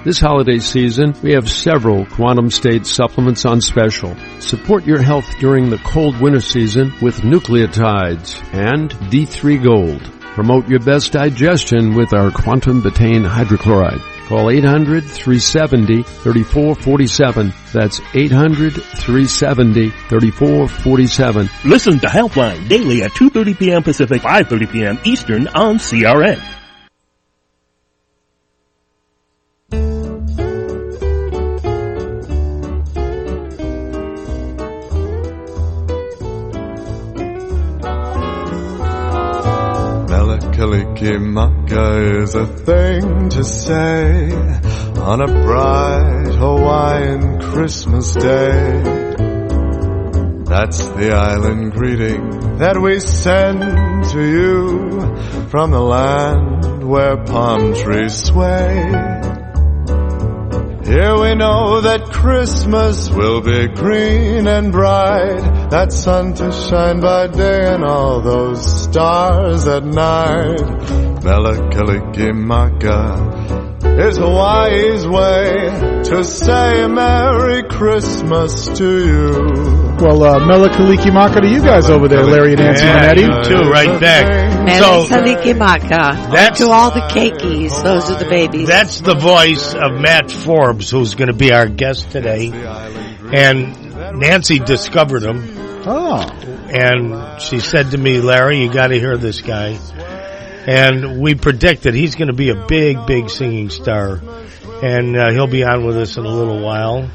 This holiday season, we have several Quantum State supplements on special. Support your health during the cold winter season with nucleotides and D3 Gold. Promote your best digestion with our Quantum Betaine Hydrochloride. Call 800-370-3447. That's 800-370-3447. Listen to Healthline daily at 2:30 p.m. Pacific, 5:30 p.m. Eastern on CRN. Kalikimaka is a thing to say on a bright Hawaiian Christmas day. That's the island greeting that we send to you from the land where palm trees sway. Here we know that Christmas will be green and bright, that sun to shine by day and all those stars at night. Mele Kalikimaka is Hawaii's way to say Merry Christmas to you. Well, Mele Kalikimaka to you guys over there, Larry and Nancy Manetti. You too, right back. Mele Kalikimaka. That's to all the cakeys. Those are the babies. That's the voice of Matt Forbes, who's going to be our guest today. And Nancy discovered him. Oh. And she said to me, Larry, you got to hear this guy. And we predict that he's going to be a big, big singing star. And he'll be on with us in a little while.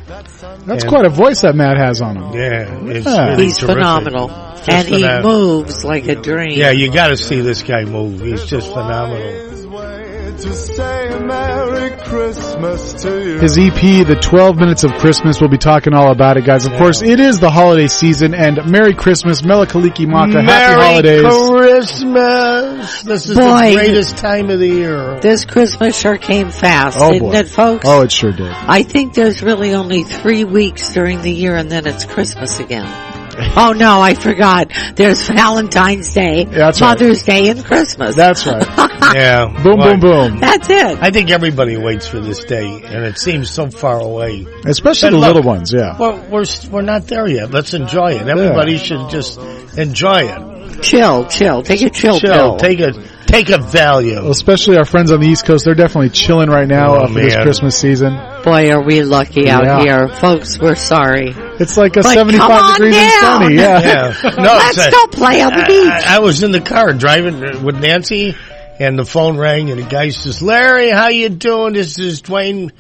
That's quite a voice that Matt has on him. Yeah. It's really he's terrific. Phenomenal. And he moves like a dream. Yeah, you got to see this guy move. He's just phenomenal. To say Merry Christmas to you. His EP, The 12 Minutes of Christmas, we'll be talking all about it, guys. Of course, it is the holiday season, and Merry Christmas, Mele Kalikimaka, happy holidays. Merry Christmas! This is the greatest time of the year. This Christmas sure came fast, didn't it, folks? Oh, it sure did. I think there's really only 3 weeks during the year, and then it's Christmas again. Oh, no, I forgot. There's Valentine's Day, Mother's Day, and Christmas. That's right. Yeah. Boom, boom, boom. That's it. I think everybody waits for this day, and it seems so far away. Especially the little ones, yeah. Well, we're not there yet. Let's enjoy it. Everybody should just enjoy it. Chill. Take a chill pill. Take a value. Well, especially our friends on the East Coast, they're definitely chilling right now for this Christmas season. Boy, are we lucky out here. Folks, we're sorry. It's like 75 degrees and sunny. Yeah. No, let's go play on the beach. I was in the car driving with Nancy, and the phone rang, and the guy says, Larry, how you doing? This is Dwayne,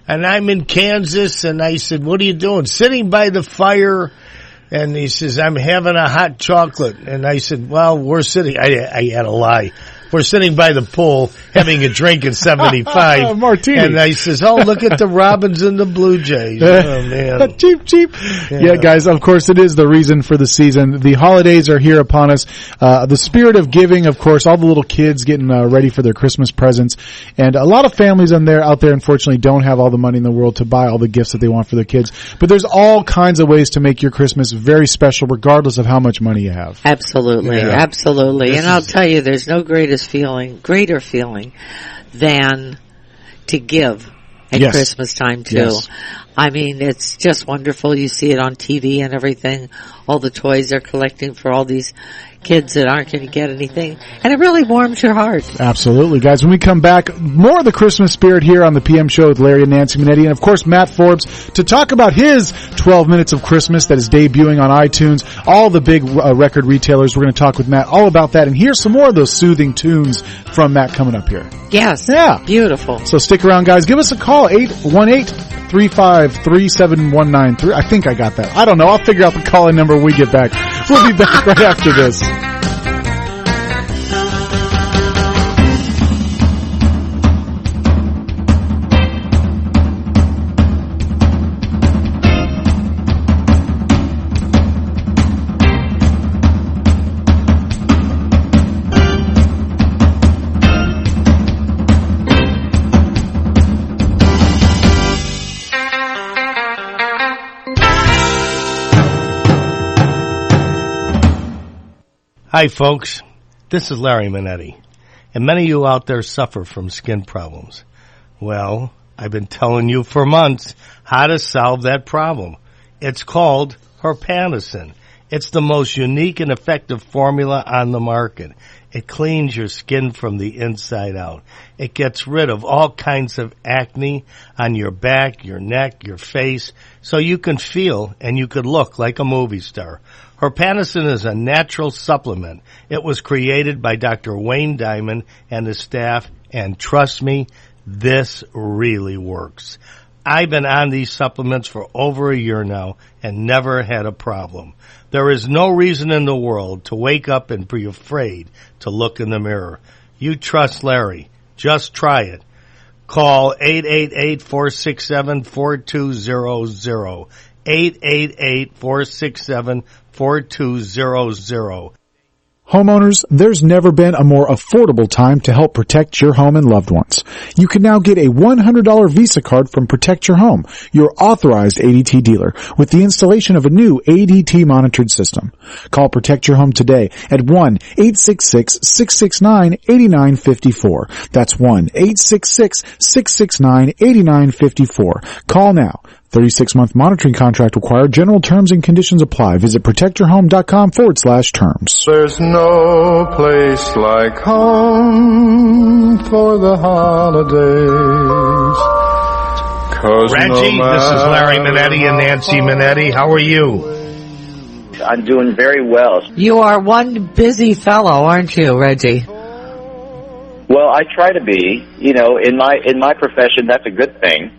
and I'm in Kansas. And I said, what are you doing? Sitting by the fire. And he says, I'm having a hot chocolate. And I said, well, we're sitting, I had a lie. We're sitting by the pool having a drink at 75. Martini. And I says, oh, look at the Robins and the Blue Jays. Oh, man. Cheap. Yeah, guys, of course, it is the reason for the season. The holidays are here upon us. The spirit of giving, of course, all the little kids getting ready for their Christmas presents. And a lot of families out there, unfortunately, don't have all the money in the world to buy all the gifts that they want for their kids. But there's all kinds of ways to make your Christmas very special, regardless of how much money you have. Absolutely. And I'll tell you, there's no greater feeling than to give at Christmas time too. Yes. I mean, it's just wonderful. You see it on TV and everything. All the toys they're collecting for all these kids that aren't going to get anything. And it really warms your heart. Absolutely, guys. When we come back, more of the Christmas spirit here on the PM Show with Larry and Nancy Manetti. And, of course, Matt Forbes to talk about his 12 Minutes of Christmas that is debuting on iTunes. All the big record retailers. We're going to talk with Matt all about that. And here's some more of those soothing tunes from Matt coming up here. Yes. Yeah. Beautiful. So stick around, guys. Give us a call, 818-353-7193. I think I got that. I don't know. I'll figure out the call-in number when we get back. We'll be back right after this. Hi, folks. This is Larry Manetti, and many of you out there suffer from skin problems. Well, I've been telling you for months how to solve that problem. It's called Herpanicin. It's the most unique and effective formula on the market. It cleans your skin from the inside out. It gets rid of all kinds of acne on your back, your neck, your face, so you can feel and you could look like a movie star. Herpanicin is a natural supplement. It was created by Dr. Wayne Diamond and his staff, and trust me, this really works. I've been on these supplements for over a year now and never had a problem. There is no reason in the world to wake up and be afraid to look in the mirror. You trust Larry. Just try it. Call 888-467-4200. 888-467-4200. Homeowners, there's never been a more affordable time to help protect your home and loved ones. You can now get a $100 Visa card from Protect Your Home, your authorized ADT dealer, with the installation of a new ADT monitored system. Call Protect Your Home today at 1-866-669-8954. That's 1-866-669-8954. Call now. 36-month monitoring contract required. General terms and conditions apply. Visit protectyourhome.com/terms. There's no place like home for the holidays. 'Cause Reggie, this is Larry Manetti and Nancy Manetti. How are you? I'm doing very well. You are one busy fellow, aren't you, Reggie? Well, I try to be. You know, in my profession, that's a good thing.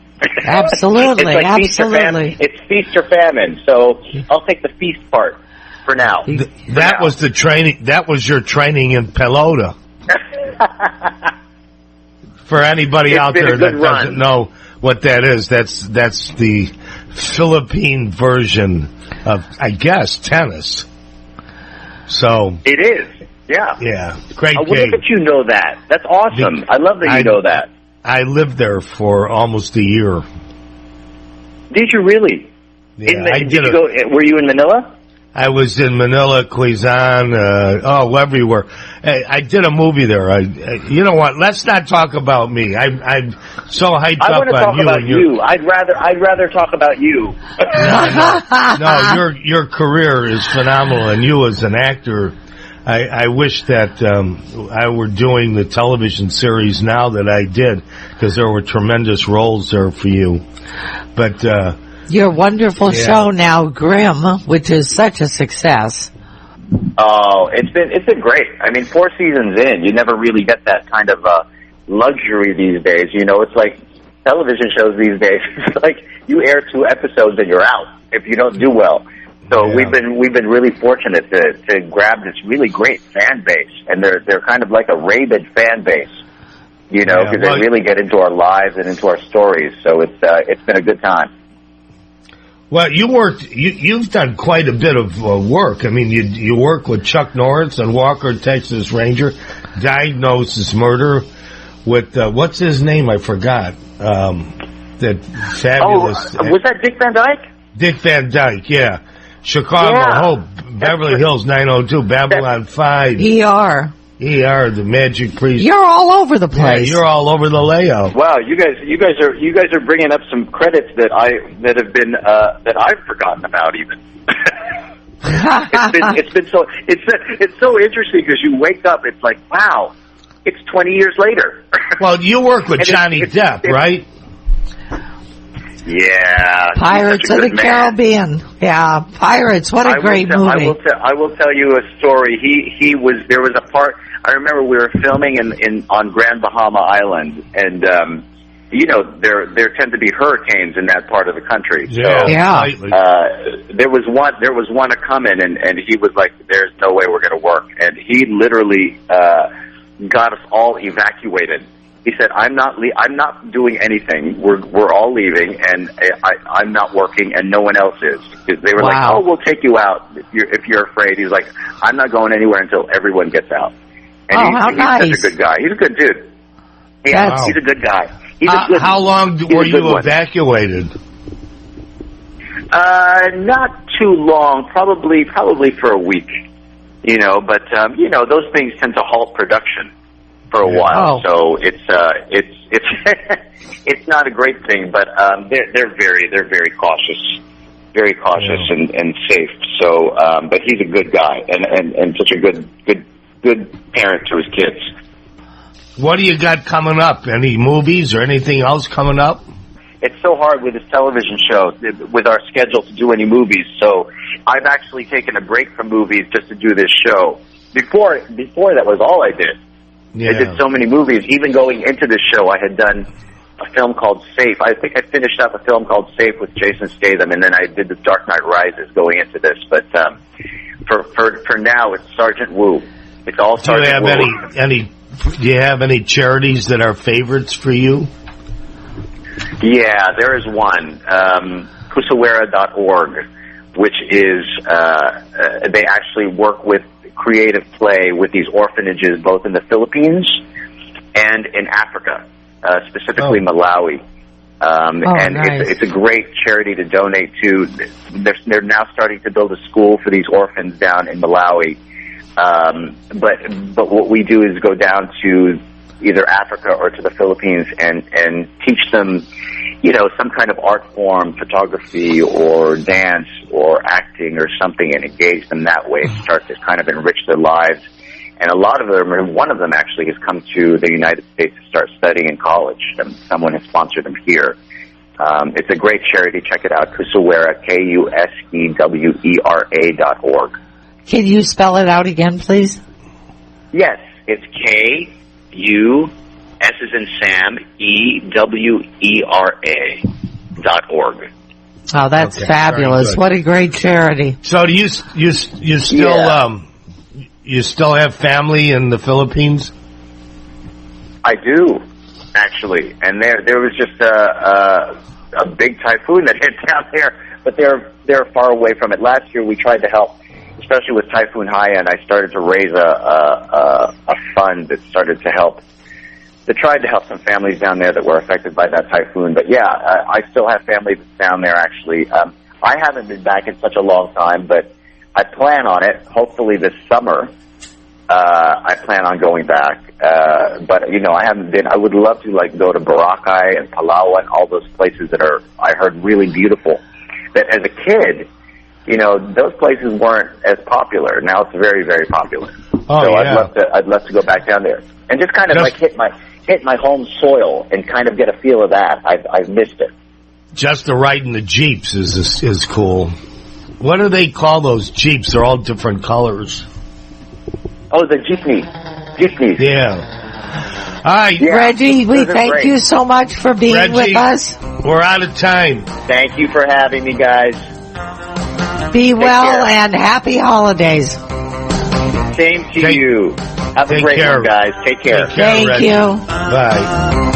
Absolutely, it's like absolutely. It's feast or famine, so I'll take the feast part for now. That was the training. That was your training in pelota. For anybody out there that doesn't know what that is, that's the Philippine version of, I guess, tennis. So it is. Yeah. Yeah. Great game. Look at you know that. That's awesome. I love that you know that. I lived there for almost a year. Did you really? Yeah, Were you in Manila? I was in Manila, Quezon, everywhere. I did a movie there. You know what? Let's not talk about me. I'm so hyped up on you. I want to talk about you. I'd rather talk about you. No, your career is phenomenal, and you as an actor. I wish that I were doing the television series now that I did, because there were tremendous roles there for you. But your wonderful show now, Grimm, which is such a success. Oh, it's been great. I mean, 4 seasons in, you never really get that kind of luxury these days. You know, it's like television shows these days. It's like you air 2 episodes and you're out if you don't do well. So we've been really fortunate to grab this really great fan base, and they're kind of like a rabid fan base, you know, because they really get into our lives and into our stories. So it's been a good time. Well, you've done quite a bit of work. I mean, you work with Chuck Norris and Walker, Texas Ranger, Diagnosis Murder with what's his name? I forgot. That fabulous. Oh, was that Dick Van Dyke? Dick Van Dyke, yeah. Chicago Hope, Beverly Hills 902, Babylon 5. ER, the Magic Priest. You're all over the place. Yeah, you're all over the layout. Wow, you guys are bringing up some credits that I've forgotten about even. it's so interesting because you wake up, it's like, wow, it's 20 years later. Well, you work with Johnny Depp, right? Yeah, Pirates of the Caribbean. Yeah, Pirates. What a great movie! I will tell you a story. There was a part. I remember we were filming on Grand Bahama Island, and you know there tend to be hurricanes in that part of the country. Yeah, there was one to come in, and he was like, "There's no way we're going to work," and he literally got us all evacuated. He said, I'm not doing anything. We're all leaving, and I'm not working, and no one else is. Because they were like, oh, we'll take you out if you're afraid. He's like, I'm not going anywhere until everyone gets out. And how nice. He's such a good guy. He's a good dude. Yeah, he's a good guy. How long were you evacuated? Not too long. Probably for a week. You know, but you know, those things tend to halt production for a while, so it's It's not a great thing, but they're very cautious. Very cautious and safe. So, but he's a good guy and such a good parent to his kids. What do you got coming up? Any movies or anything else coming up? It's so hard with this television show, with our schedule to do any movies. So I've actually taken a break from movies just to do this show. Before that was all I did. Yeah. I did so many movies. Even going into this show, I had done a film called Safe. I think I finished up a film called Safe with Jason Statham, and then I did The Dark Knight Rises going into this. But for now, it's Sergeant Wu. It's all Sergeant Wu. Do you have any charities that are favorites for you? Yeah, there is one, kusawera.org, which is they actually work with creative play with these orphanages both in the Philippines and in Africa. Specifically Malawi. Nice. It's a great charity to donate to. They're now starting to build a school for these orphans down in Malawi. But what we do is go down to either Africa or to the Philippines and teach them, some kind of art form, photography or dance or acting or something, and engage them that way and start to kind of enrich their lives. And a lot of them, and one of them actually has come to the United States to start studying in college. Someone has sponsored them here. It's a great charity. Check it out, Kusawera, KUSEWERA.org. Can you spell it out again, please? Yes, it's KU, S as in Sam, EWERA.org. Oh, that's fabulous. What a great charity. So do you still... You still have family in the Philippines? I do, actually. And there was just a big typhoon that hit down there, but they're far away from it. Last year we tried to help, especially with Typhoon Haiyan. I started to raise a fund that started to help. That tried to help some families down there that were affected by that typhoon. But yeah, I still have family that's down there. Actually, I haven't been back in such a long time, but I plan on it. Hopefully this summer, I plan on going back. But I haven't been. I would love to go to Boracay and Palawan, all those places that are, I heard, really beautiful. That as a kid, those places weren't as popular. Now it's very, very popular. Oh, so yeah. I'd love to go back down there and just kind of hit my home soil and kind of get a feel of that. I've missed it. Just the ride in the Jeeps is cool. What do they call those Jeeps? They're all different colors. Oh, the jeepneys. Yeah. All right. Yeah, Reggie, we thank you so much for being with us. We're out of time. Thank you for having me, guys. Be well and happy holidays. Same to you. Have a great one, guys. Take care. Thank Reggie. you. Bye.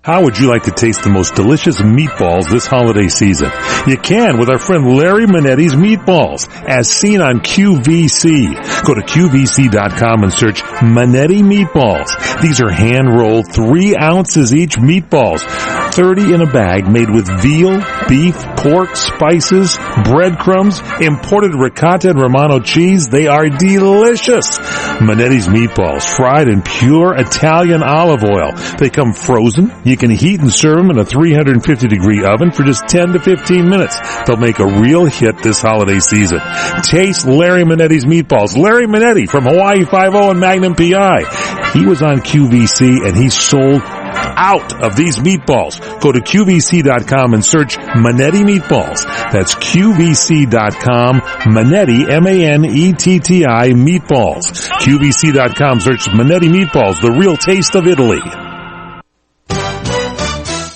How would you like to taste the most delicious meatballs this holiday season? You can with our friend Larry Manetti's Meatballs, as seen on QVC. Go to QVC.com and search Manetti Meatballs. These are hand-rolled 3 ounces each meatballs, 30 in a bag, made with veal, beef, pork, spices, breadcrumbs, imported ricotta and Romano cheese. They are delicious. Manetti's Meatballs, fried in pure Italian olive oil. They come frozen. You can heat and serve them in a 350-degree oven for just 10 to 15 minutes. They'll make a real hit this holiday season. Taste Larry Manetti's Meatballs. Larry Manetti from Hawaii 5-0 and Magnum PI. He was on QVC and he sold out of these meatballs. Go to QVC.com and search Manetti Meatballs. That's QVC.com, Manetti, Manetti Meatballs. QVC.com, search Manetti Meatballs, the real taste of Italy.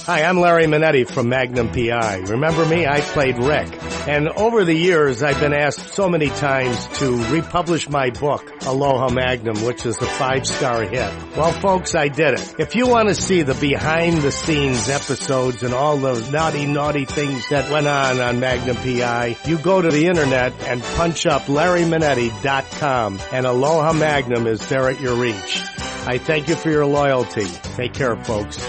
Hi, I'm Larry Manetti from Magnum PI. Remember me? I played Rick. And over the years, I've been asked so many times to republish my book, Aloha Magnum, which is a 5-star hit. Well, folks, I did it. If you want to see the behind-the-scenes episodes and all those naughty things that went on Magnum PI, you go to the internet and punch up LarryManetti.com, and Aloha Magnum is there at your reach. I thank you for your loyalty. Take care, folks.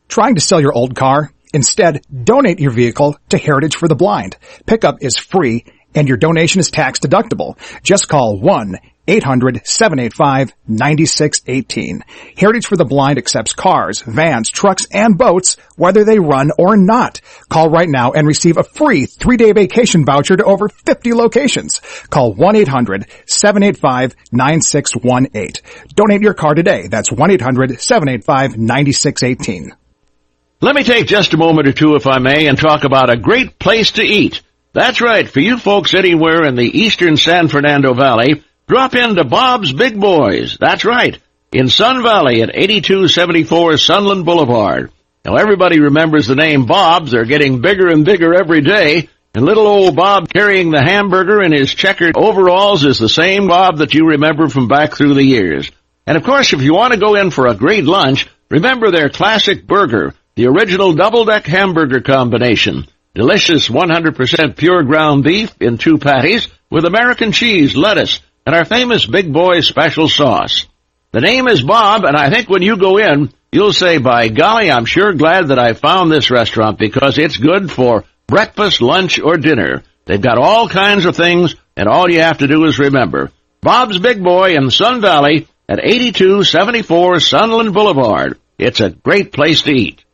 Trying to sell your old car? Instead, donate your vehicle to Heritage for the Blind. Pickup is free and your donation is tax deductible. Just call 1-800-785-9618. Heritage for the Blind accepts cars, vans, trucks, and boats, whether they run or not. Call right now and receive a free 3-day vacation voucher to over 50 locations. Call 1-800-785-9618. Donate your car today. That's 1-800-785-9618. Let me take just a moment or two, if I may, and talk about a great place to eat. That's right, for you folks anywhere in the eastern San Fernando Valley, drop into Bob's Big Boys. That's right, in Sun Valley at 8274 Sunland Boulevard. Now, everybody remembers the name Bob's. They're getting bigger and bigger every day, and little old Bob carrying the hamburger in his checkered overalls is the same Bob that you remember from back through the years. And, of course, if you want to go in for a great lunch, remember their classic burger, the original double-deck hamburger combination. Delicious 100% pure ground beef in 2 patties with American cheese, lettuce, and our famous Big Boy special sauce. The name is Bob, and I think when you go in, you'll say, by golly, I'm sure glad that I found this restaurant because it's good for breakfast, lunch, or dinner. They've got all kinds of things, and all you have to do is remember. Bob's Big Boy in Sun Valley at 8274 Sunland Boulevard. It's a great place to eat.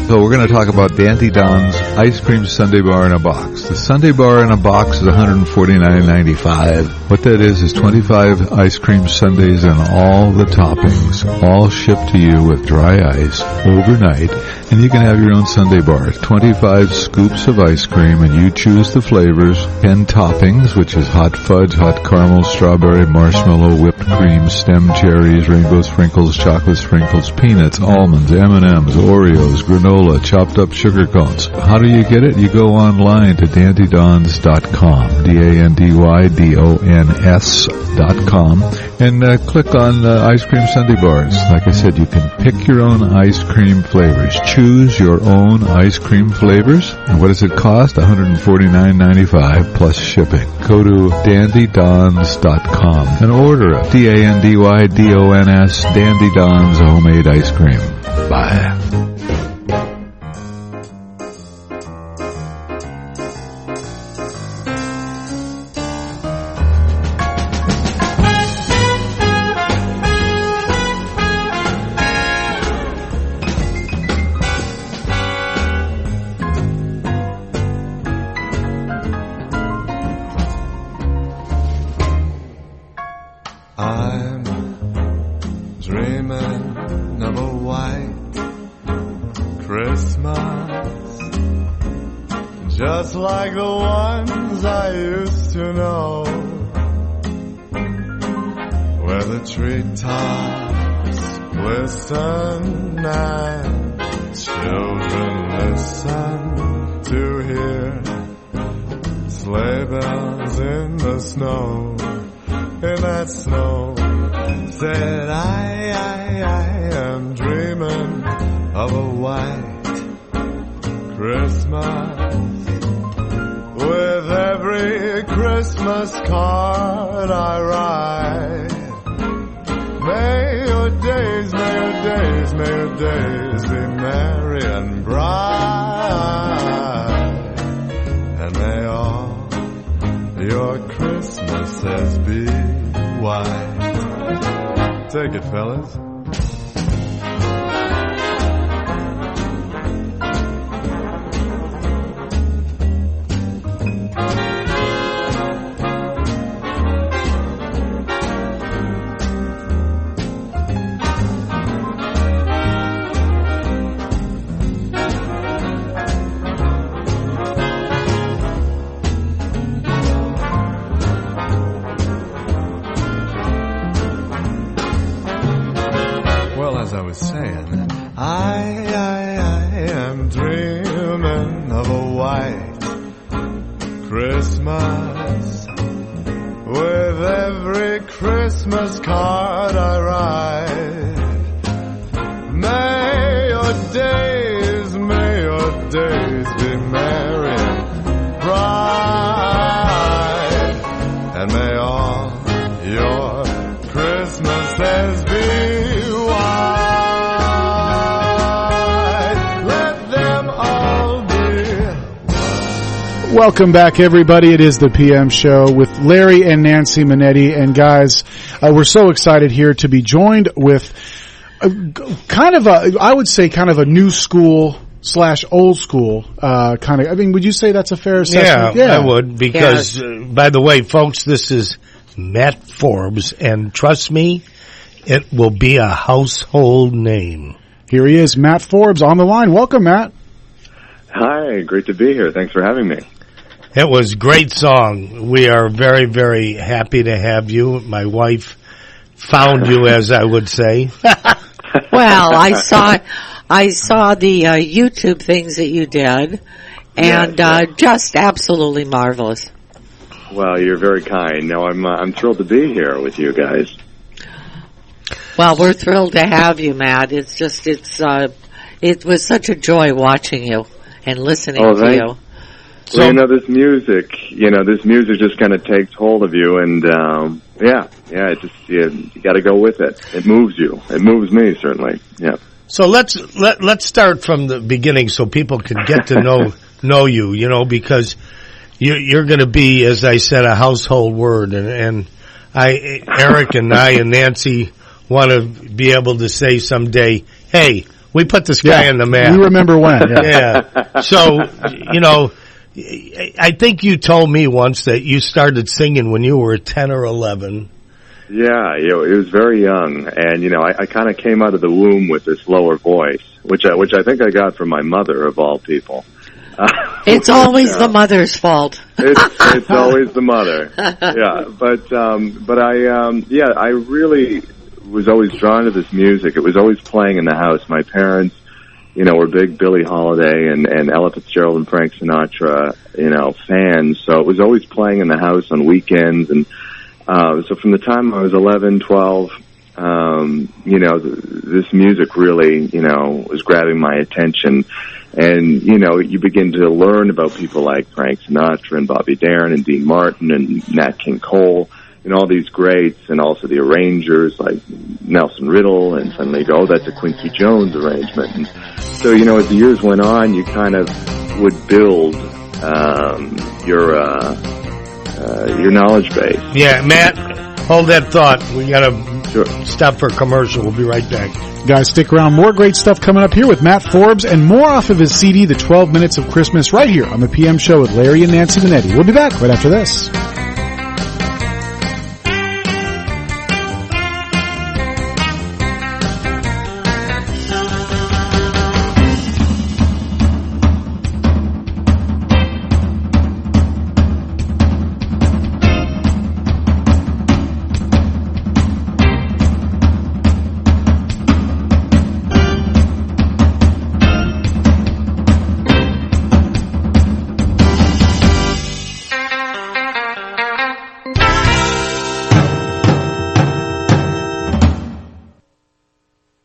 So we're going to talk about Dandy Don's Ice Cream Sundae Bar in a Box. The Sundae Bar in a Box is $149.95. What that is 25 ice cream sundaes and all the toppings, all shipped to you with dry ice overnight, and you can have your own sundae bar. 25 scoops of ice cream, and you choose the flavors. 10 toppings, which is hot fudge, hot caramel, strawberry, marshmallow, whipped cream, stem cherries, rainbow sprinkles, chocolate sprinkles, peanuts, almonds, M&Ms, Oreos, granola, chopped up sugar cones. How do you get it? You go online to dandydons.com, DANDYDONS.com, and click on ice cream sundae bars. Like I said, you can pick your own ice cream flavors. Choose your own ice cream flavors. And what does it cost? $149.95 plus shipping. Go to dandydons.com and order it. DANDYDONS, Dandy Don's homemade ice cream. Bye. I'm dreaming of a white Christmas, just like the ones I used to know, where the treetops glisten and children listen to hear sleigh bells in the snow. In that snow, said I am dreaming of a white Christmas. With every Christmas card I write, may your days, may your days, may your days be merry and bright, and may all your Christmases be white. Take it, fellas. write Christmas with every Christmas card I write. May your days be merry and bright, and may all your Christmases be white. Let them all be. Welcome back, everybody. It is the PM Show with Larry and Nancy Manetti. And guys, we're so excited here to be joined with kind of a new school / old school kind of. I mean, would you say that's a fair assessment? Yeah. I would, because by the way, folks, this is Matt Forbes, and trust me, it will be a household name. Here he is, Matt Forbes, on the line. Welcome, Matt. Hi, great to be here. Thanks for having me. It was a great song. We are very, very happy to have you. My wife found you, as I would say. Well, I saw the YouTube things that you did, and just absolutely marvelous. Well, you're very kind. No, I'm thrilled to be here with you guys. Well, we're thrilled to have you, Matt. It was such a joy watching you and listening to you. So, well, this music just kind of takes hold of you, and you got to go with it. It moves you. It moves me, certainly. Yeah. So let's start from the beginning so people can get to know you, because you're going to be, as I said, a household word, and Eric and I and Nancy want to be able to say someday, hey, we put this guy on the map. We remember when. Yeah. So, I think you told me once that you started singing when you were 10 or 11. Yeah, it was very young, and I kind of came out of the womb with this lower voice, which I think I got from my mother, of all people. It's always the mother's fault. It's always the mother. Yeah, but I really was always drawn to this music. It was always playing in the house. My parents, were big Billie Holiday and Ella Fitzgerald and Frank Sinatra, fans. So it was always playing in the house on weekends. And so from the time I was 11, 12, this music really, was grabbing my attention. And, you begin to learn about people like Frank Sinatra and Bobby Darin and Dean Martin and Nat King Cole and all these greats, and also the arrangers like Nelson Riddle, and suddenly you go, oh, that's a Quincy Jones arrangement. And so, as the years went on, you kind of would build your knowledge base. Yeah, Matt, hold that thought. We got to stop for a commercial. We'll be right back. Guys, stick around. More great stuff coming up here with Matt Forbes, and more off of his CD, The 12 Minutes of Christmas, right here on the PM Show with Larry and Nancy Manetti. We'll be back right after this.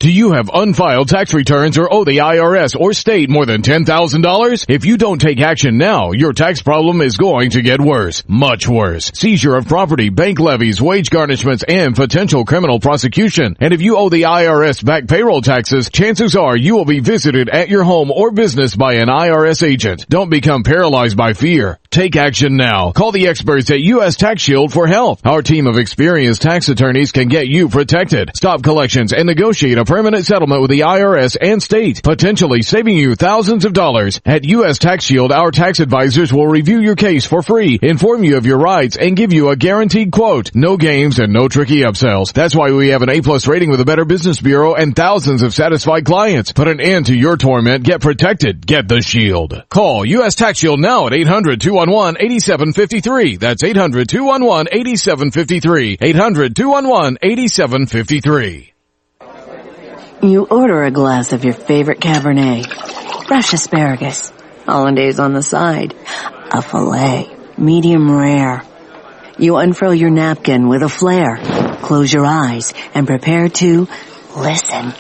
Do you have unfiled tax returns or owe the IRS or state more than $10,000? If you don't take action now, your tax problem is going to get worse. Much worse. Seizure of property, bank levies, wage garnishments, and potential criminal prosecution. And if you owe the IRS back payroll taxes, chances are you will be visited at your home or business by an IRS agent. Don't become paralyzed by fear. Take action now. Call the experts at U.S. Tax Shield for help. Our team of experienced tax attorneys can get you protected, stop collections, and negotiate a permanent settlement with the IRS and state, potentially saving you thousands of dollars. At U.S. Tax Shield, our tax advisors will review your case for free, inform you of your rights, and give you a guaranteed quote. No games and no tricky upsells. That's why we have an A+ rating with the Better Business Bureau and thousands of satisfied clients. Put an end to your torment. Get protected. Get the Shield. Call U.S. Tax Shield now at 800-211-8753. That's 800-211-8753. 800-211-8753. You order a glass of your favorite Cabernet, fresh asparagus, hollandaise on the side, a filet, medium rare. You unfurl your napkin with a flair, close your eyes, and prepare to listen.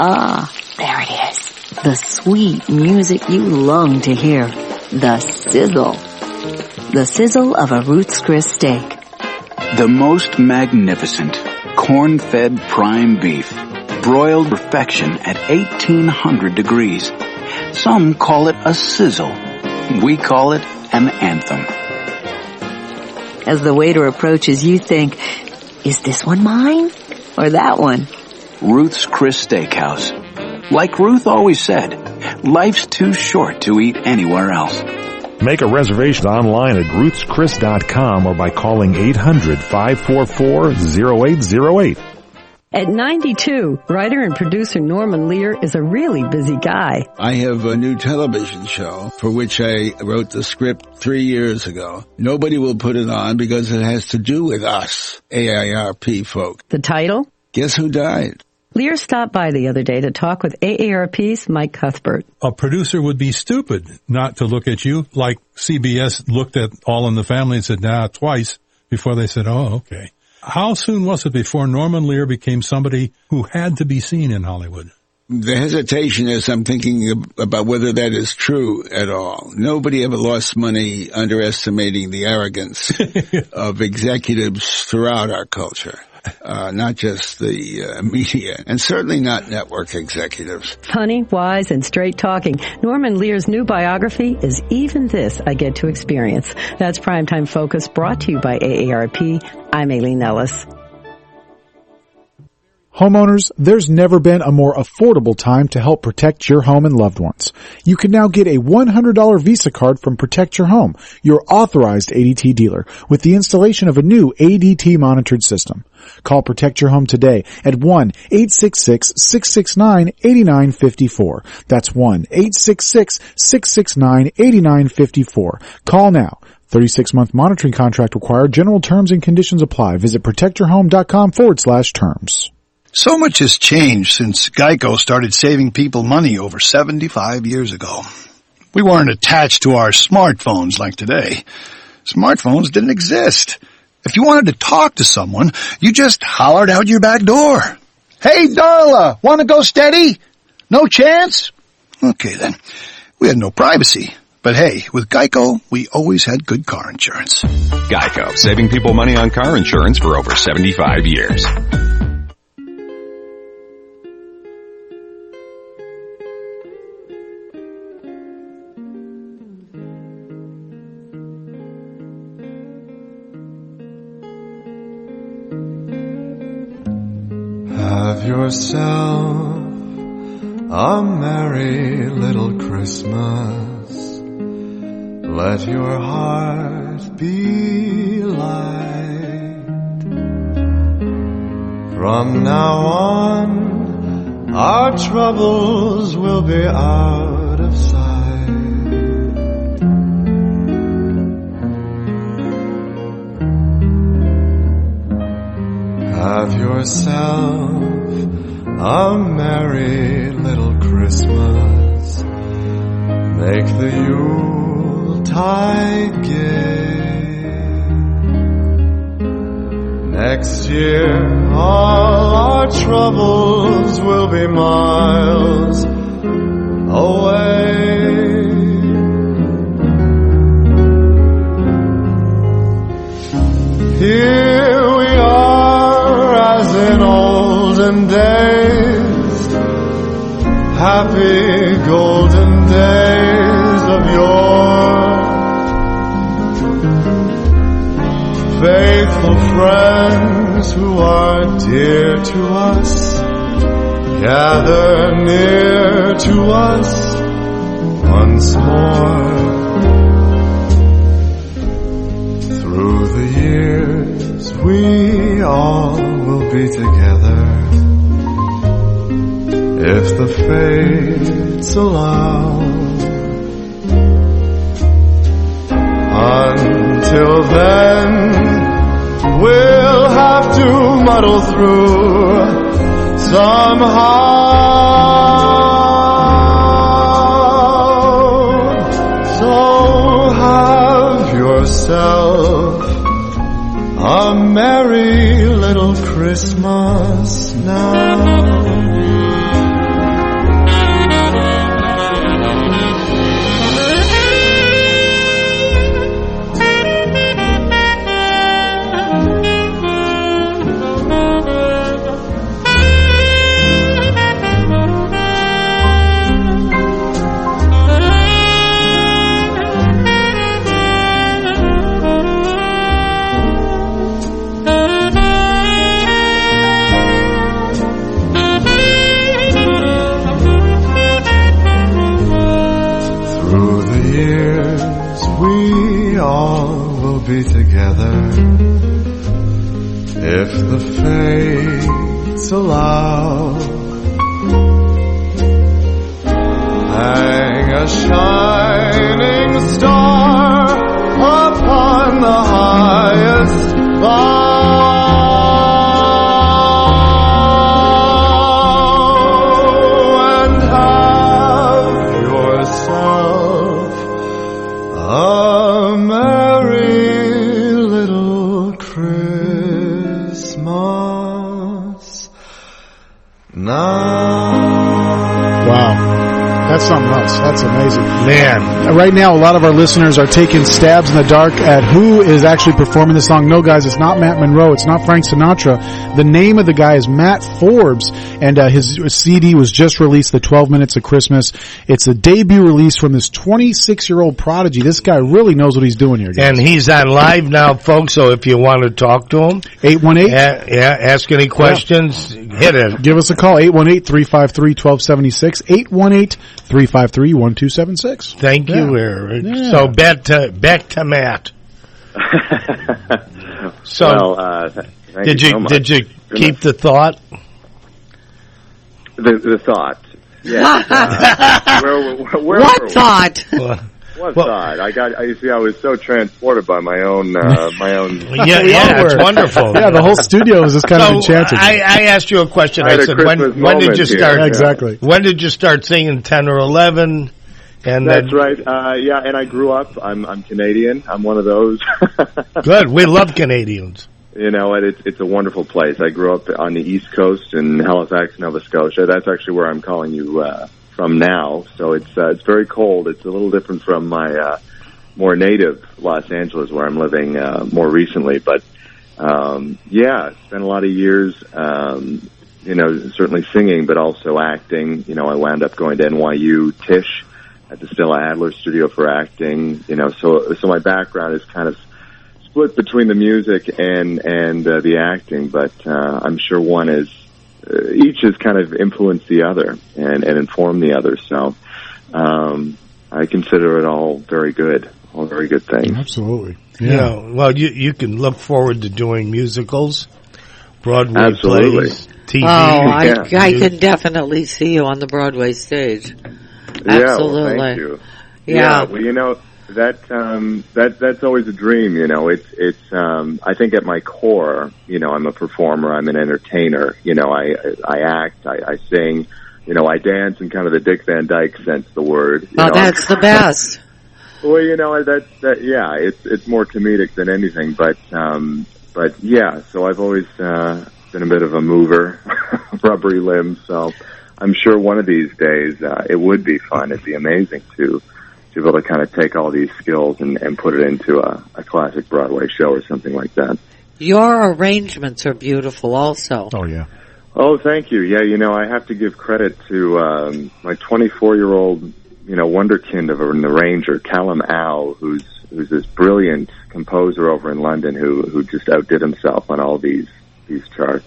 Ah, there it is. The sweet music you long to hear. The sizzle. The sizzle of a Ruth's Chris steak. The most magnificent corn-fed prime beef, broiled perfection at 1800 degrees. Some call it a sizzle. We call it an anthem. As the waiter approaches, you think, is this one mine or that one? Ruth's Chris Steakhouse. Like Ruth always said, life's too short to eat anywhere else. Make a reservation online at ruthschris.com or by calling 800-544-0808. At 92, writer and producer Norman Lear is a really busy guy. I have a new television show for which I wrote the script 3 years ago. Nobody will put it on because it has to do with us, AARP folk. The title? Guess who died? Lear stopped by the other day to talk with AARP's Mike Cuthbert. A producer would be stupid not to look at you like CBS looked at All in the Family and said, twice before they said, oh, okay. How soon was it before Norman Lear became somebody who had to be seen in Hollywood? The hesitation is I'm thinking about whether that is true at all. Nobody ever lost money underestimating the arrogance of executives throughout our culture. Not just the media, and certainly not network executives. Funny, wise, and straight-talking, Norman Lear's new biography is Even This I Get to Experience. That's Primetime Focus, brought to you by AARP. I'm Aileen Ellis. Homeowners, there's never been a more affordable time to help protect your home and loved ones. You can now get a $100 Visa card from Protect Your Home, your authorized ADT dealer, with the installation of a new ADT monitored system. Call Protect Your Home today at 1-866-669-8954. That's 1-866-669-8954. Call now. 36-month monitoring contract required. General terms and conditions apply. Visit protectyourhome.com/terms. So much has changed since Geico started saving people money over 75 years ago. We weren't attached to our smartphones like today. Smartphones didn't exist. If you wanted to talk to someone, you just hollered out your back door. Hey, Darla, want to go steady? No chance? Okay, then. We had no privacy. But hey, with Geico, we always had good car insurance. Geico, saving people money on car insurance for over 75 years. Have yourself a merry little Christmas. Let your heart be light. From now on, our troubles will be out of sight. Have yourself a merry little Christmas. Make the Yuletide gay. Next year all our troubles will be miles away. Here we are as in olden days, happy golden days of yore. Faithful friends who are dear to us, gather near to us once more. Through the years we all will be together, if the fates allow. Until then, we'll have to muddle through somehow. have yourself a merry little Christmas now. Be together if the fates allow. Hang a shining star upon the highest bough and have yourself a merry Wow. That's something else. That's amazing. Man. Right now, a lot of our listeners are taking stabs in the dark at who is actually performing this song. No, guys, it's not Matt Monroe. It's not Frank Sinatra. The name of the guy is Matt Forbes, and his CD was just released, The 12 Minutes of Christmas. It's a debut release from this 26-year-old prodigy. This guy really knows what he's doing here, guys. And he's on live now, folks, so if you want to talk to him. 818? Yeah, ask any questions. Yeah. Hit it. Give us a call, 818-353-1276, 818-353-1276. Thank you, Eric. Yeah. So back to Matt. So, well, did you keep the thought? The thought. Yes. Where what thought? What thought? You see, I was so transported by my own. Yeah, it's wonderful. Yeah, the whole studio was just kind of enchanted. I asked you a question. I said, when did you start? Exactly. When did you start singing? 10 or 11? And that's right. Yeah, and I grew up. I'm Canadian. I'm one of those. Good. We love Canadians. You know, it's a wonderful place. I grew up on the East Coast in Halifax, Nova Scotia. That's actually where I'm calling you from now. So it's very cold. It's a little different from my more native Los Angeles, where I'm living more recently. But yeah, spent a lot of years, you know, certainly singing, but also acting. You know, I wound up going to NYU Tisch at the Stella Adler Studio for acting. You know, so my background is kind of split between the music and the acting, but I'm sure one is each has kind of influenced the other and informed the other. So I consider it all very good things. Absolutely. Yeah. Well, you can look forward to doing musicals, Broadway Absolutely. plays, TV. Oh, I can definitely see you on the Broadway stage. Absolutely. Yeah, well, thank you. Yeah. Well, you know, that's always a dream, you know. It's I think at my core, you know, I'm a performer, I'm an entertainer, you know, I act, I sing, you know, I dance in kind of the Dick Van Dyke sense of the word. You know, that's the best. Well, you know, yeah, it's more comedic than anything, but yeah, so I've always been a bit of a mover, rubbery limbs, so I'm sure one of these days it would be fun. It'd be amazing to be able to kind of take all these skills and put it into a classic Broadway show or something like that. Your arrangements are beautiful also. Oh, yeah. Oh, thank you. Yeah, you know, I have to give credit to my 24-year-old, you know, wonderkind of an arranger, Callum Au, who's this brilliant composer over in London who just outdid himself on all these charts.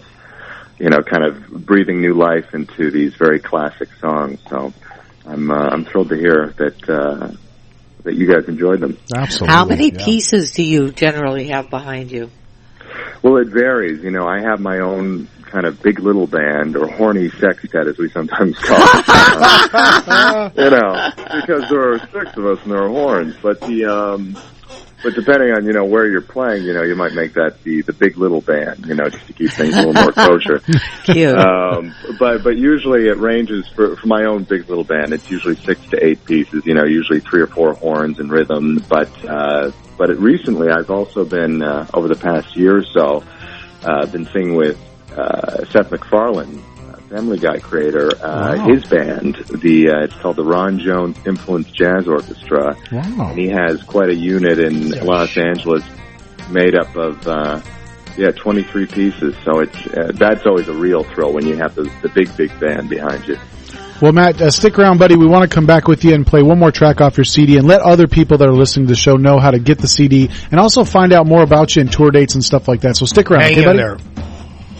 You know, kind of breathing new life into these very classic songs. So I'm thrilled to hear that you guys enjoyed them. Absolutely. How many pieces do you generally have behind you? Well, it varies. You know, I have my own kind of big little band, or horny sextet, as we sometimes call it. You know, because there are 6 of us and there are horns. But But depending on, where you're playing, you might make that the Big Little Band, just to keep things a little more kosher. Cute. But usually it ranges for my own Big Little Band. It's usually 6 to 8 pieces, usually 3 or 4 horns and rhythm. But recently I've also been, over the past year or so, been singing with, Seth MacFarlane, Family Guy creator, his band, it's called the Ron Jones Influence Jazz Orchestra. Wow. And he has quite a unit in Los Angeles made up of, 23 pieces. So that's always a real thrill when you have the big band behind you. Well, Matt, stick around, buddy. We want to come back with you and play one more track off your CD and let other people that are listening to the show know how to get the CD and also find out more about you and tour dates and stuff like that. So stick around, okay, buddy? There.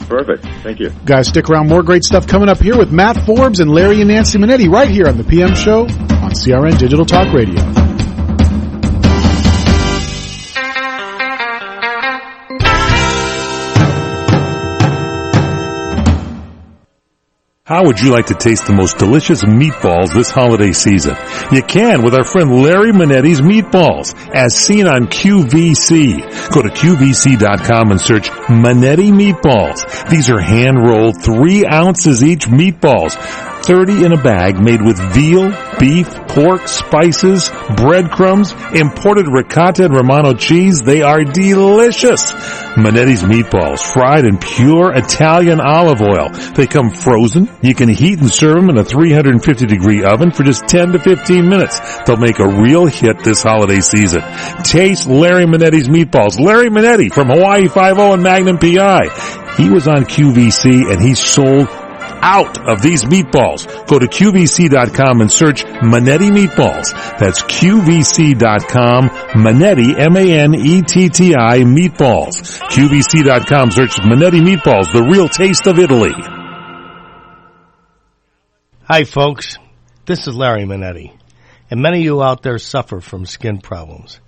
Perfect. Thank you. Guys, stick around. More great stuff coming up here with Matt Forbes and Larry and Nancy Manetti right here on the PM Show on CRN Digital Talk Radio. How would you like to taste the most delicious meatballs this holiday season? You can with our friend Larry Manetti's Meatballs, as seen on QVC. Go to QVC.com and search Manetti Meatballs. These are hand-rolled 3 ounces each meatballs, 30 in a bag, made with veal, beef, pork, spices, breadcrumbs, imported ricotta and Romano cheese. They are delicious. Manetti's Meatballs, fried in pure Italian olive oil. They come frozen. You can heat and serve them in a 350-degree oven for just 10 to 15 minutes. They'll make a real hit this holiday season. Taste Larry Manetti's Meatballs. Larry Manetti from Hawaii 5-0 and Magnum PI. He was on QVC and he sold out of these meatballs. Go to QVC.com and search Manetti Meatballs. That's QVC.com, Manetti, M-A-N-E-T-T-I, Meatballs. QVC.com, search Manetti Meatballs, the real taste of Italy. Hi, folks. This is Larry Manetti. And many of you out there suffer from skin problems.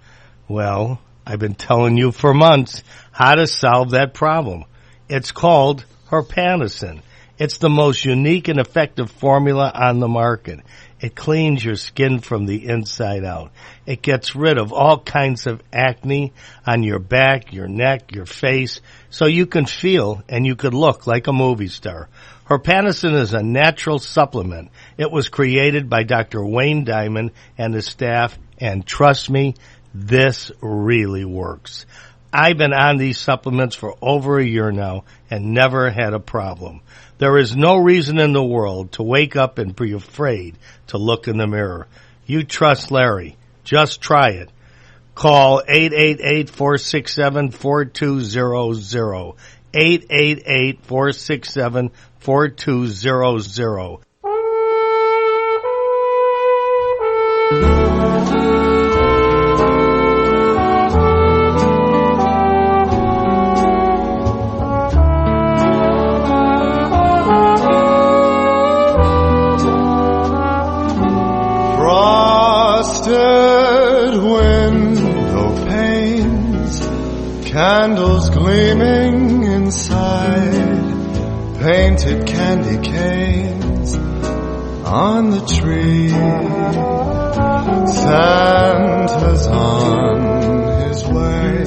Well, I've been telling you for months how to solve that problem. It's called Herpanicin. It's the most unique and effective formula on the market. It cleans your skin from the inside out. It gets rid of all kinds of acne on your back, your neck, your face, so you can feel and you could look like a movie star. Herpanicin is a natural supplement. It was created by Dr. Wayne Diamond and his staff, and trust me, this really works. I've been on these supplements for over a year now and never had a problem. There is no reason in the world to wake up and be afraid to look in the mirror. You trust Larry. Just try it. Call 888-467-4200. 888-467-4200. Frosted window panes, candles gleaming inside, painted candy canes on the tree. Santa's on his way,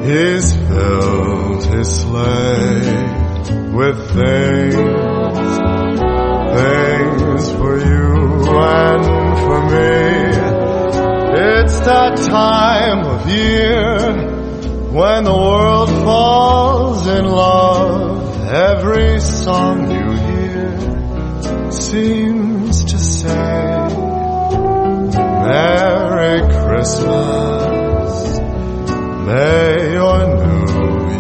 he's filled his sleigh with things for you and for me. It's that time of year when the world falls in love. Every song you hear seems to say Merry Christmas. May your New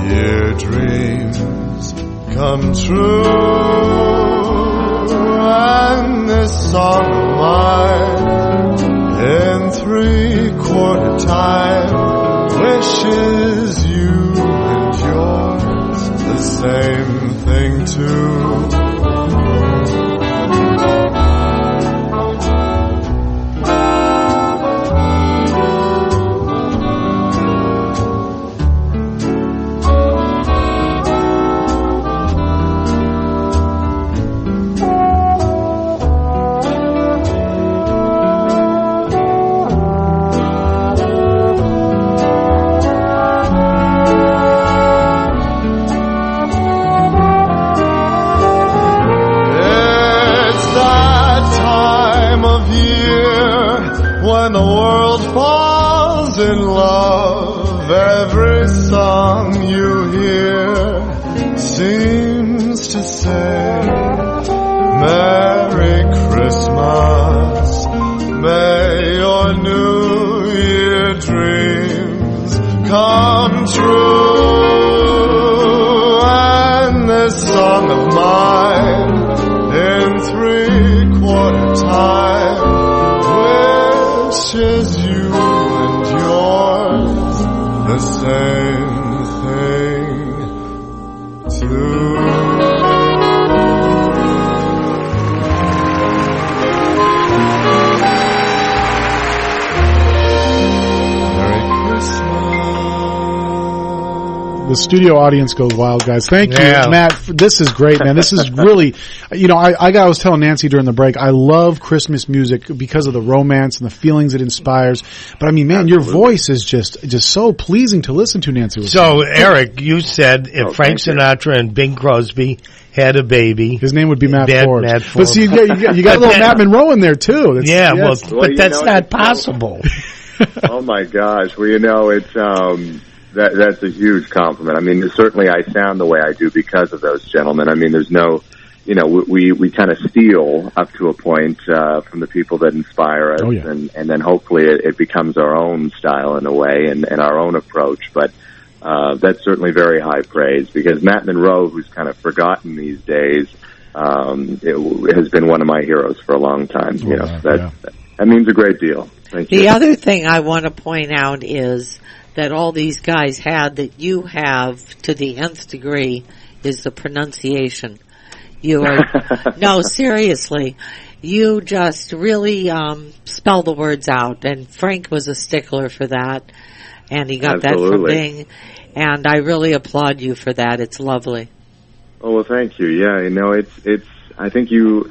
Year dreams come true. And this song of mine in 3/4 time wishes you and yours the same thing too. in love, every song you hear seems to say, Merry Christmas, may your New Year dreams come true. And this song of mine in 3/4 time wishes you and yours the same thing too. The studio audience goes wild, guys. Thank you, Matt. This is great, man. This is really, I was telling Nancy during the break, I love Christmas music because of the romance and the feelings it inspires. But I mean, man, your voice is just so pleasing to listen to, Nancy. So, Eric, you said if Frank Sinatra and Bing Crosby had a baby, his name would be Matt Forbes. Matt Forbes. But see, you got a little Matt Monroe in there too. But that's not possible. Oh my gosh! Well, it's that's a huge compliment. I mean, certainly I sound the way I do because of those gentlemen. I mean, there's no, we kind of steal up to a point from the people that inspire us, and then hopefully it becomes our own style in a way and our own approach. But that's certainly very high praise because Matt Monroe, who's kind of forgotten these days, it has been one of my heroes for a long time. That means a great deal. Thank you. The other thing I want to point out is that all these guys had that you have to the nth degree is the pronunciation. You are, no, seriously, you just really spell the words out, and Frank was a stickler for that, and he got that from Bing, and I really applaud you for that. It's lovely. Oh, well, thank you. Yeah, it's I think you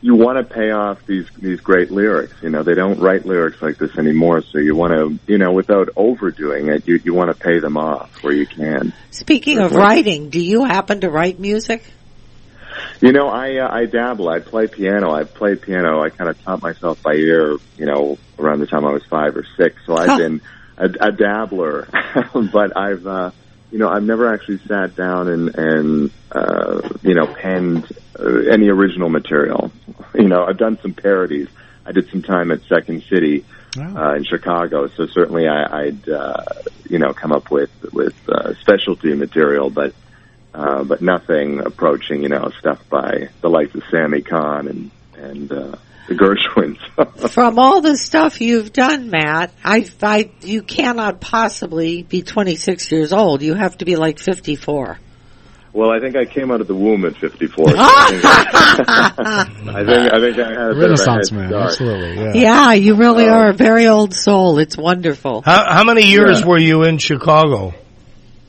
want to pay off these great lyrics. They don't write lyrics like this anymore, so you want to, without overdoing it, you want to pay them off where you can. Speaking of writing, do you happen to write music? I dabble. I play piano. I've played piano. I kind of taught myself by ear, around the time I was 5 or 6, so I've been a dabbler. But I've never actually sat down and penned any original material. I've done some parodies. I did some time at Second City in Chicago, so certainly I'd come up with specialty material, but nothing approaching stuff by the likes of Sammy Kahn and the Gershwins. From all the stuff you've done, Matt, you cannot possibly be 26 years old. You have to be like 54. Well, I think I came out of the womb at 54. So I think I had a Renaissance man, absolutely. Yeah, you really are a very old soul. It's wonderful. How many years were you in Chicago?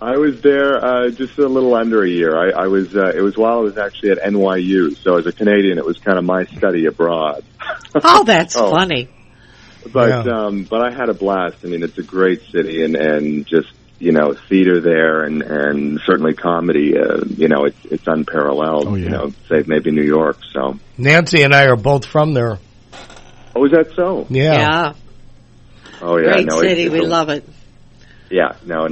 I was there just a little under a year. I was. It was while I was actually at NYU. So as a Canadian, it was kind of my study abroad. Oh, that's funny. But I had a blast. I mean, it's a great city, and just theater there, and certainly comedy. It's unparalleled. Oh, yeah. Save maybe New York. So Nancy and I are both from there. Oh, is that so? Yeah. Oh, yeah. Great city. We love it. Yeah, no.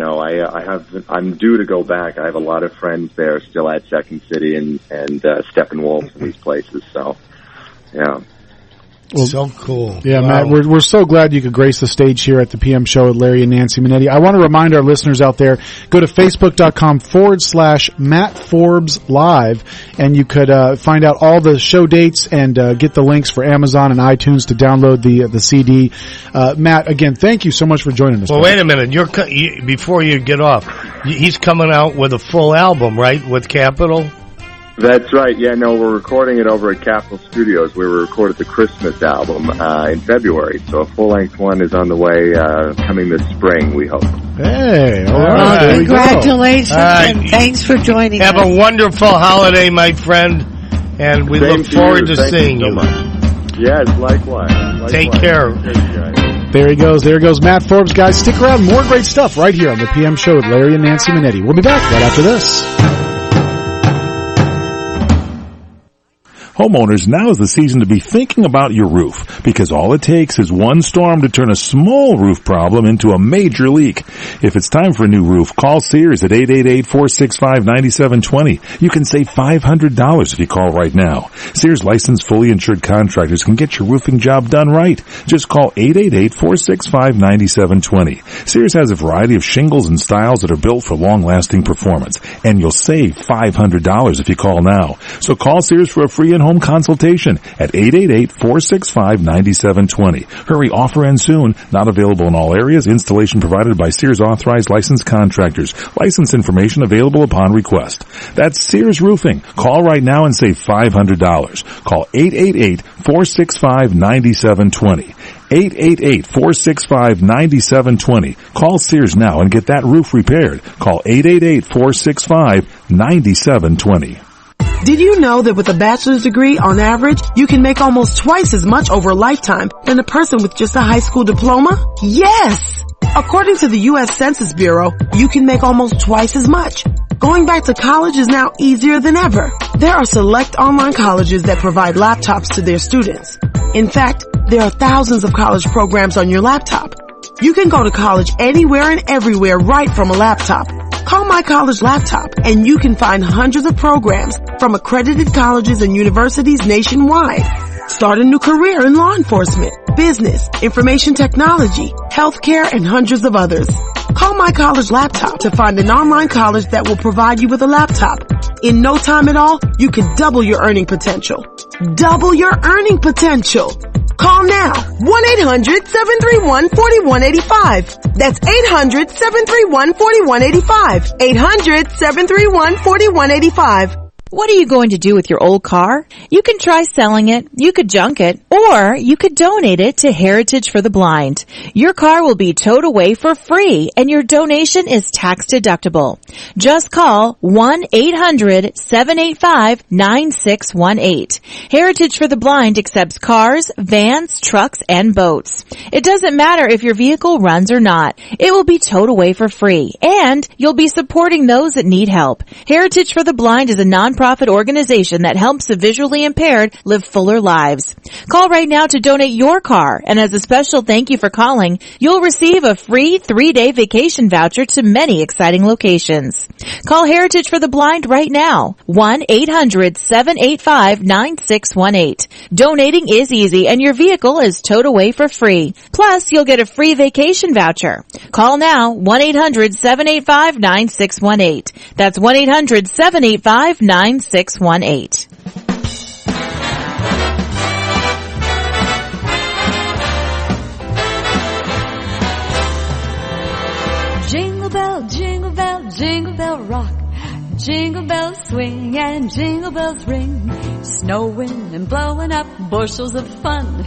I'm due to go back. I have a lot of friends there still at Second City and Steppenwolf and these places. So, yeah. Well, so cool. Yeah, wow. Matt, we're so glad you could grace the stage here at the PM show with Larry and Nancy Manetti. I want to remind our listeners out there, go to facebook.com/Matt Forbes Live, and you could find out all the show dates and get the links for Amazon and iTunes to download the CD. Matt, again, thank you so much for joining us. Well, wait a minute. Before you get off, he's coming out with a full album, right, with Capitol? That's right. Yeah, no, we're recording it over at Capitol Studios, where we recorded the Christmas album in February. So a full-length one is on the way, coming this spring, we hope. Hey, all right. Well, congratulations, and thanks for joining us. Have a wonderful holiday, my friend, and we look forward to seeing you. So much. Yes, likewise. Take care. There he goes. There goes Matt Forbes. Guys, stick around. More great stuff right here on the PM show with Larry and Nancy Manetti. We'll be back right after this. Homeowners, now is the season to be thinking about your roof, because all it takes is one storm to turn a small roof problem into a major leak. If it's time for a new roof, call Sears at 888-465-9720. You can save $500 if you call right now. Sears licensed, fully insured contractors can get your roofing job done right. Just call 888-465-9720. Sears has a variety of shingles and styles that are built for long-lasting performance, and you'll save $500 if you call now. So call Sears for a free in-home consultation at 888-465-9720. Hurry, offer ends soon. Not available in all areas. Installation provided by Sears authorized licensed contractors. License information available upon request. That's Sears Roofing. Call right now and save $500. Call 888-465-9720. 888-465-9720. Call Sears now and get that roof repaired. Call 888-465-9720. Did you know that with a bachelor's degree, on average, you can make almost twice as much over a lifetime than a person with just a high school diploma? Yes! According to the U.S. Census Bureau, you can make almost twice as much. Going back to college is now easier than ever. There are select online colleges that provide laptops to their students. In fact, there are thousands of college programs on your laptop. You can go to college anywhere and everywhere right from a laptop. Call My College Laptop and you can find hundreds of programs from accredited colleges and universities nationwide. Start a new career in law enforcement, business, information technology, healthcare, and hundreds of others. Call My College Laptop to find an online college that will provide you with a laptop. In no time at all, you can double your earning potential. Double your earning potential. Call now. 1-800-731-4185. That's 800-731-4185. 800-731-4185. What are you going to do with your old car? You can try selling it, you could junk it, or you could donate it to Heritage for the Blind. Your car will be towed away for free and your donation is tax deductible. Just call 1-800-785-9618. Heritage for the Blind accepts cars, vans, trucks, and boats. It doesn't matter if your vehicle runs or not. It will be towed away for free and you'll be supporting those that need help. Heritage for the Blind is a nonprofit organization that helps the visually impaired live fuller lives. Call right now to donate your car, and as a special thank you for calling, you'll receive a free 3-day vacation voucher to many exciting locations. Call Heritage for the Blind right now. 1-800-785-9618. Donating is easy and your vehicle is towed away for free. Plus, you'll get a free vacation voucher. Call now. 1-800-785-9618. That's 1-800-785-9618. Jingle bell, jingle bell, jingle bell rock. Jingle bells swing and jingle bells ring. Snowing and blowing up bushels of fun.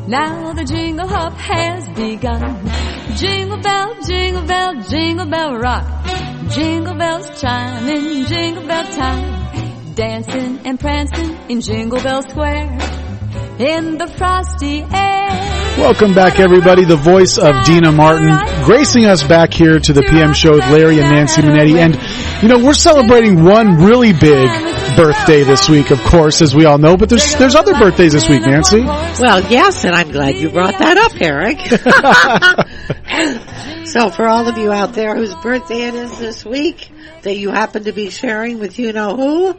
Now the jingle hop has begun. Jingle bell, jingle bell, jingle bell rock. Jingle bells chime in jingle bell time. Dancing and prancing in Jingle Bell Square. In the frosty air. Welcome back, everybody. The voice of Dina Martin gracing us back here to the PM show with Larry and Nancy Manetti. And, you know, we're celebrating one really big birthday this week, of course, as we all know. But there's other birthdays this week, Nancy. Well, yes, and I'm glad you brought that up, Eric. So for all of you out there whose birthday it is this week, that you happen to be sharing with you-know-who,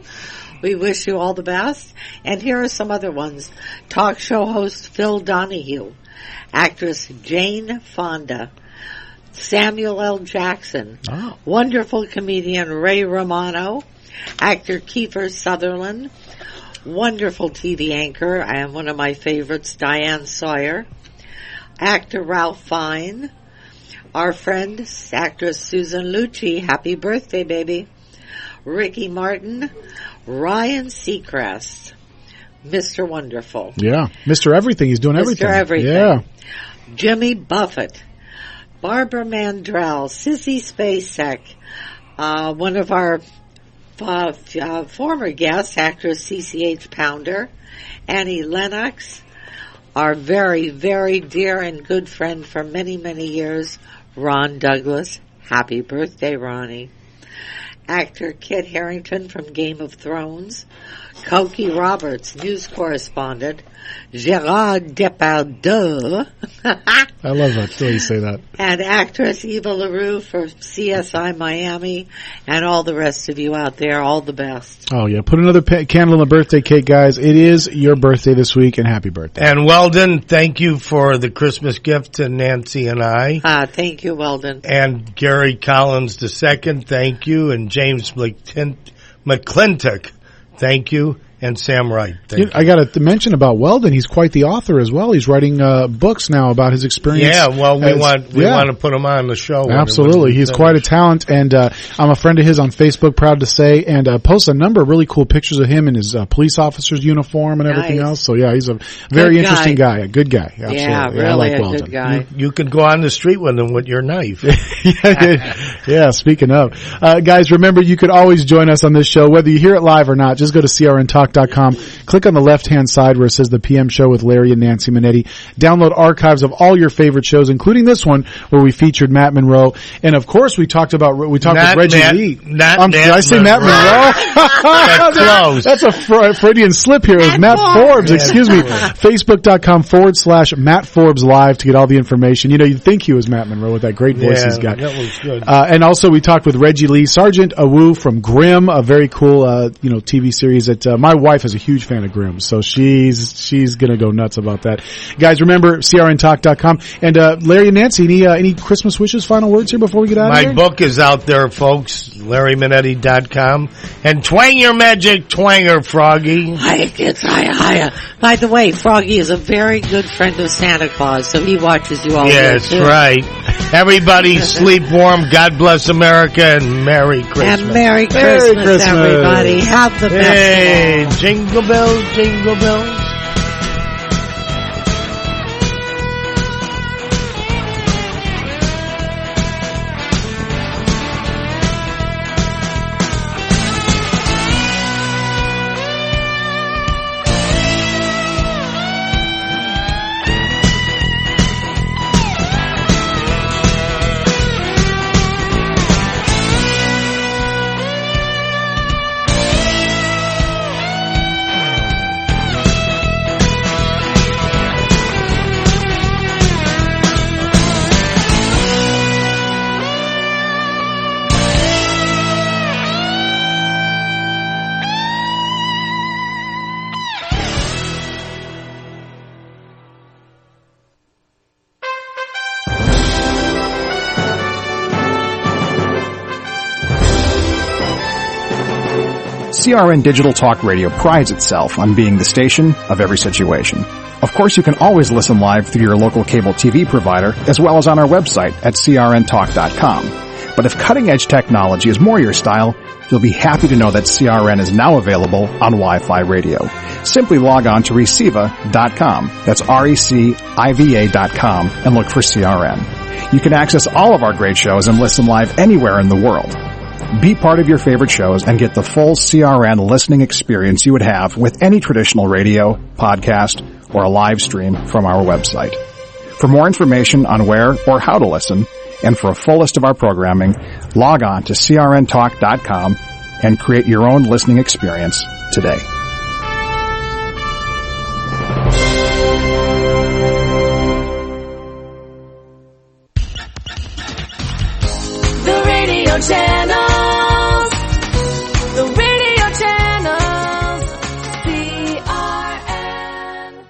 we wish you all the best. And here are some other ones. Talk show host Phil Donahue, actress Jane Fonda, Samuel L. Jackson, wonderful comedian Ray Romano, actor Kiefer Sutherland, wonderful TV anchor, and one of my favorites, Diane Sawyer, actor Ralph Fiennes, our friend, actress Susan Lucci, happy birthday, baby, Ricky Martin, Ryan Seacrest, Mr. Wonderful. Yeah, Mr. Everything. He's doing everything. Mr. Everything. Yeah. Jimmy Buffett, Barbara Mandrell, Sissy Spacek, one of our former guests, actress CCH Pounder, Annie Lennox, our very, very dear and good friend for many, many years, Ron Douglas. Happy birthday, Ronnie. actor Kit Harington from Game of Thrones, Cokie Roberts, news correspondent, Gérard Depardieu, I love that, the way you say that. and actress Eva LaRue for CSI Miami, and all the rest of you out there, all the best. Oh, yeah. Put another candle in the birthday cake, guys. It is your birthday this week, and happy birthday. And Weldon, thank you for the Christmas gift to Nancy and I. Thank you, Weldon. And Gary Collins II, thank you. And James McClintock, thank you. And Sam Wright, thank you. I got to mention about Weldon. He's quite the author as well. He's writing books now about his experience. Yeah, well, we want to put him on the show. Absolutely. He's quite a talent, and I'm a friend of his on Facebook, proud to say, and posts a number of really cool pictures of him in his police officer's uniform and everything else. So, yeah, he's a very interesting guy. A good guy. Absolutely. Yeah, really I like a Weldon. good guy. You can go on the street with him with your knife. Yeah, speaking of. Guys, remember, you could always join us on this show, whether you hear it live or not. Just go to crntalk.com. Click on the left-hand side where it says the PM Show with Larry and Nancy Manetti. Download archives of all your favorite shows, including this one where we featured Matt Monroe. And, of course, we talked with Reggie Lee. Did I say Matt Monroe? That's a Freudian slip here. It was Matt Forbes. Excuse me. Facebook.com/Matt Forbes Live to get all the information. You know, you'd think he was Matt Monroe with that great voice he's got. That was good. And also we talked with Reggie Lee, Sergeant Awu from Grimm, a very cool, TV series that my wife is a huge fan of Grimm, so she's gonna go nuts about that. Guys, remember crntalk.com. And Larry and Nancy, any Christmas wishes, final words here before we get out of here? My book is out there, folks. LarryManetti.com. And twang your magic twanger, Froggy. Hi, kids. Hi. By the way, Froggy is a very good friend of Santa Claus, so he watches you all day. Yes, right. Everybody sleep warm. God bless America, and Merry Christmas. And Merry Christmas, everybody. Have the best. Hey, jingle bells, jingle bells. CRN Digital Talk Radio prides itself on being the station of every situation. Of course, you can always listen live through your local cable TV provider, as well as on our website at crntalk.com. But if cutting-edge technology is more your style, you'll be happy to know that CRN is now available on Wi-Fi radio. Simply log on to Reciva.com. That's RECIVA.com and look for CRN. You can access all of our great shows and listen live anywhere in the world. Be part of your favorite shows and get the full CRN listening experience you would have with any traditional radio, podcast, or a live stream from our website. For more information on where or how to listen, and for a full list of our programming, log on to crntalk.com and create your own listening experience today. The radio channels. The radio channels. CRN.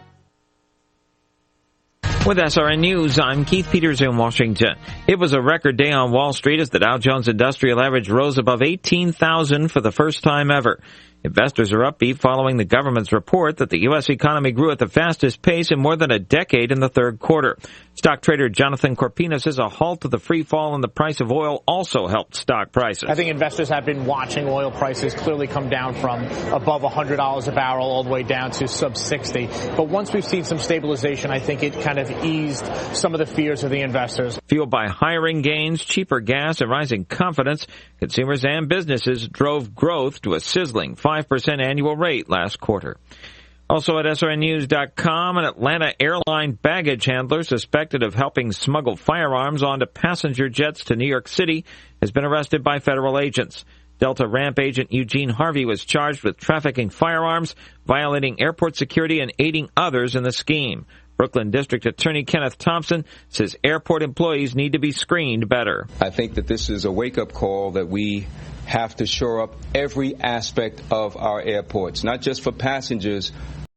With SRN News, I'm Keith Peters in Washington. It was a record day on Wall Street as the Dow Jones Industrial Average rose above 18,000 for the first time ever. Investors are upbeat following the government's report that the U.S. economy grew at the fastest pace in more than a decade in the third quarter. Stock trader Jonathan Corpina says a halt to the free fall in the price of oil also helped stock prices. I think investors have been watching oil prices clearly come down from above $100 a barrel all the way down to sub 60. But once we've seen some stabilization, I think it kind of eased some of the fears of the investors. Fueled by hiring gains, cheaper gas, and rising confidence, consumers and businesses drove growth to a sizzling 5% annual rate last quarter. Also at SRNnews.com, an Atlanta airline baggage handler suspected of helping smuggle firearms onto passenger jets to New York City has been arrested by federal agents. Delta ramp agent Eugene Harvey was charged with trafficking firearms, violating airport security, and aiding others in the scheme. Brooklyn District Attorney Kenneth Thompson says airport employees need to be screened better. I think that this is a wake-up call that we have to shore up every aspect of our airports, not just for passengers,